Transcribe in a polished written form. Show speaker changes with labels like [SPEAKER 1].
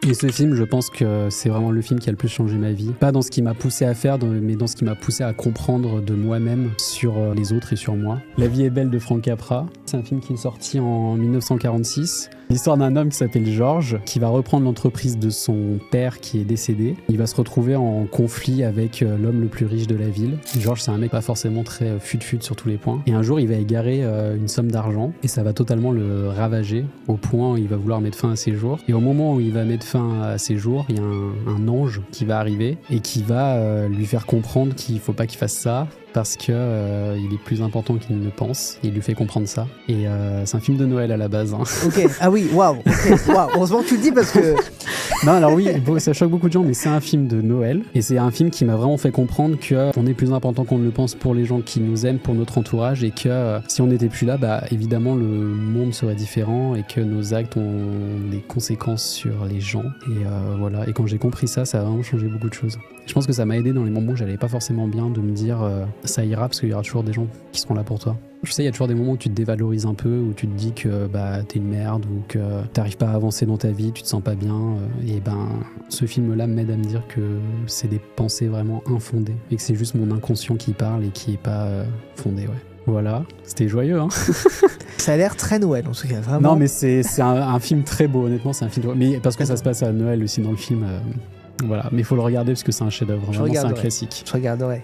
[SPEAKER 1] Et ce film, je pense que c'est vraiment le film qui a le plus changé ma vie. Pas dans ce qui m'a poussé à faire, mais dans ce qui m'a poussé à comprendre de moi-même sur les autres et sur moi. La vie est belle de Frank Capra. C'est un film qui est sorti en 1946. L'histoire d'un homme qui s'appelle George, qui va reprendre l'entreprise de son père qui est décédé. Il va se retrouver en conflit avec l'homme le plus riche de la ville. George, c'est un mec pas forcément très fut-fut sur tous les points. Et un jour, il va égarer une somme d'argent et ça va totalement le ravager au point où il va vouloir mettre fin à ses jours. Et au moment où il va mettre fin à ses jours, il y a un ange qui va arriver et qui va lui faire comprendre qu'il faut pas qu'il fasse ça parce que il est plus important qu'il ne le pense. Il lui fait comprendre ça. Et c'est un film de Noël à la base. Hein.
[SPEAKER 2] Ok, ah oui, waouh, heureusement que tu le dis parce que...
[SPEAKER 1] Non, alors oui, ça choque beaucoup de gens, mais c'est un film de Noël. Et c'est un film qui m'a vraiment fait comprendre qu'on est plus important qu'on ne le pense pour les gens qui nous aiment, pour notre entourage, et que si on n'était plus là, bah évidemment le monde serait différent et que nos actes ont des conséquences sur les gens. Et voilà. Et quand j'ai compris ça, ça a vraiment changé beaucoup de choses. Je pense que ça m'a aidé dans les moments où j'allais pas forcément bien de me dire ça ira parce qu'il y aura toujours des gens qui seront là pour toi. Je sais, il y a toujours des moments où tu te dévalorises un peu, où tu te dis que t'es une merde ou que t'arrives pas à avancer dans ta vie, tu te sens pas bien. Et ce film-là m'aide à me dire que c'est des pensées vraiment infondées et que c'est juste mon inconscient qui parle et qui est pas fondé, ouais. Voilà, c'était joyeux, hein.
[SPEAKER 2] Ça a l'air très Noël, en tout cas, vraiment.
[SPEAKER 1] Non, mais c'est un film très beau, honnêtement, c'est un film... Mais parce que ça se passe à Noël aussi dans le film... Voilà, mais il faut le regarder parce que c'est un chef-d'œuvre, vraiment, c'est un classique.
[SPEAKER 2] Je regarderai.